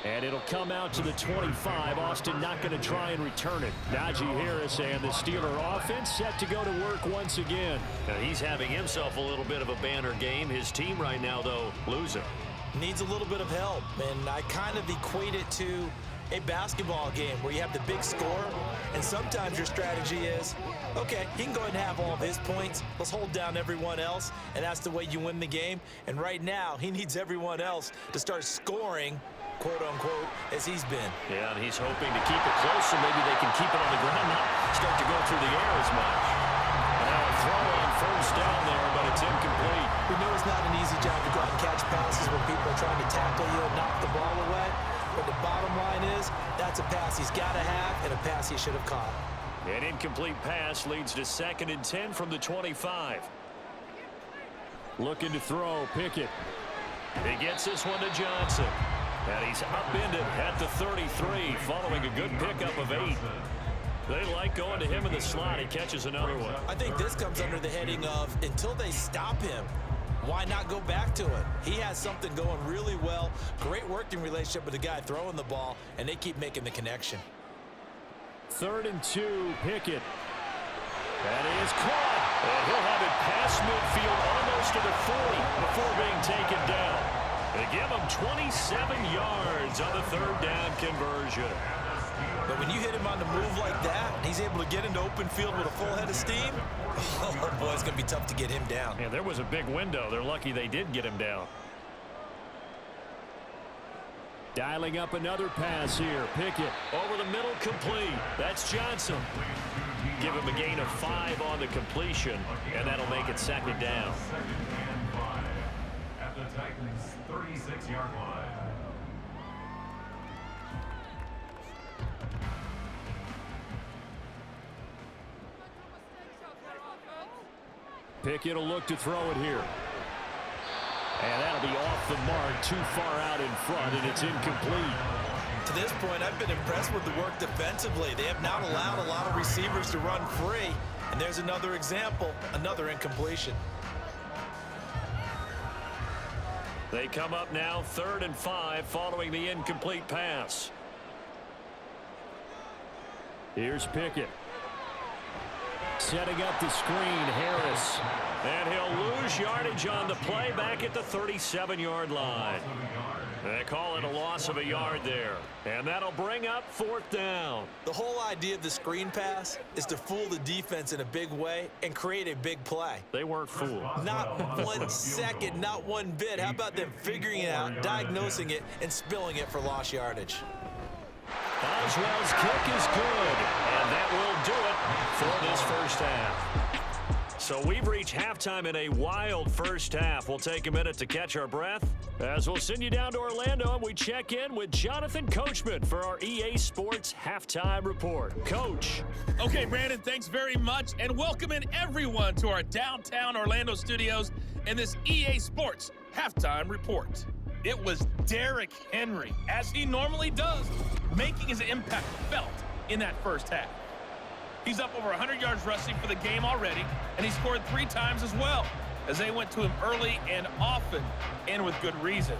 And it'll come out to the 25. Austin not going to try and return it. Najee Harris and the Steeler offense set to go to work once again. Now he's having himself a little bit of a banner game. His team right now, though, losing. Needs a little bit of help, and I kind of equate it to a basketball game where you have the big score, and sometimes your strategy is, okay, he can go ahead and have all of his points. Let's hold down everyone else, and that's the way you win the game. And right now, he needs everyone else to start scoring, quote-unquote, as he's been. Yeah, and he's hoping to keep it close so maybe they can keep it on the ground, not start to go through the air as much. And now a throw on first down there, but it's incomplete. We know it's not an easy job to go out and catch passes when people are trying to tackle you and knock the ball away. But the bottom line is, that's a pass he's got to have and a pass he should have caught. An incomplete pass leads to 2nd and 10 from the 25. Looking to throw, Pickett. He gets this one to Johnson. And he's upended at the 33, following a good pickup of 8. They like going to him in the slot. He catches another one. I think this comes under the heading of, until they stop him, why not go back to it? He has something going really well. Great working relationship with the guy throwing the ball, and they keep making the connection. 3rd and 2, Pickett. That is caught. And he'll have it past midfield almost to the 40 before being taken down. They give him 27 yards on the 3rd down conversion. But when you hit him on the move like that, and he's able to get into open field with a full head of steam, oh boy, it's going to be tough to get him down. Yeah, there was a big window. They're lucky they did get him down. Dialing up another pass here. Pickett over the middle, complete. That's Johnson. Give him a gain of 5 on the completion, and that'll make it 2nd down. At the Titans' 36-yard line. Pickett will look to throw it here. And that'll be off the mark, too far out in front, and it's incomplete. To this point, I've been impressed with the work defensively. They have not allowed a lot of receivers to run free. And there's another example, another incompletion. They come up now 3rd and 5 following the incomplete pass. Here's Pickett. Setting up the screen, Harris. And he'll lose yardage on the play back at the 37-yard line. They call it a loss of a yard there. And that'll bring up 4th down. The whole idea of the screen pass is to fool the defense in a big way and create a big play. They weren't fooled. Not 1 second, not one bit. How about them figuring it out, diagnosing it, and spilling it for lost yardage? Oswell's kick is good, and that will do it for this first half. So we've reached halftime in a wild first half. We'll take a minute to catch our breath as we'll send you down to Orlando and we check in with Jonathan Coachman for our EA Sports Halftime Report. Coach. Okay, Brandon, thanks very much, and welcome in everyone to our downtown Orlando studios and this EA Sports Halftime Report. It was Derrick Henry, as he normally does, making his impact felt in that first half. He's up over 100 yards rushing for the game already, and he scored 3 times as well, as they went to him early and often, and with good reason.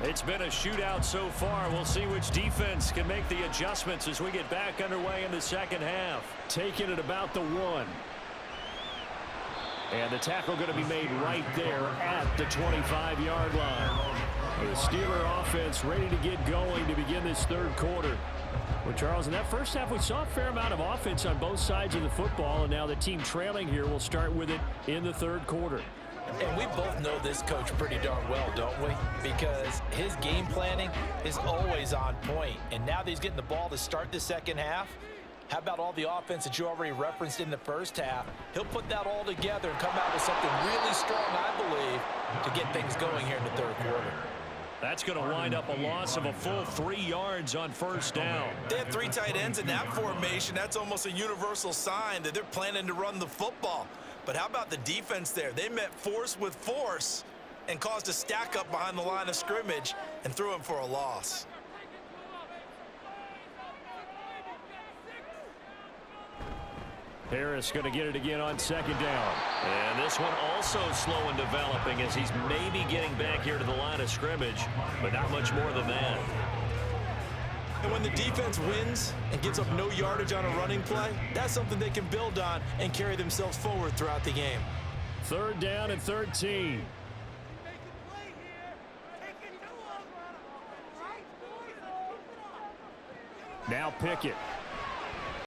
It's been a shootout so far. We'll see which defense can make the adjustments as we get back underway in the second half. Taking it about the 1. And the tackle going to be made right there at the 25-yard line. The Steeler offense ready to get going to begin this third quarter. Well, Charles, in that first half, we saw a fair amount of offense on both sides of the football, and now the team trailing here will start with it in the third quarter. And we both know this coach pretty darn well, don't we? Because his game planning is always on point. And now that he's getting the ball to start the second half, how about all the offense that you already referenced in the first half? He'll put that all together and come out with something really strong, I believe, to get things going here in the third quarter. That's going to wind up a loss of a full 3 yards on first down. They have 3 tight ends in that formation. That's almost a universal sign that they're planning to run the football. But how about the defense there? They met force with force and caused a stack up behind the line of scrimmage and threw him for a loss. Harris going to get it again on second down. And this one also slow in developing as he's maybe getting back here to the line of scrimmage, but not much more than that. And when the defense wins and gives up no yardage on a running play, that's something they can build on and carry themselves forward throughout the game. Third down and 13. Now Pickett.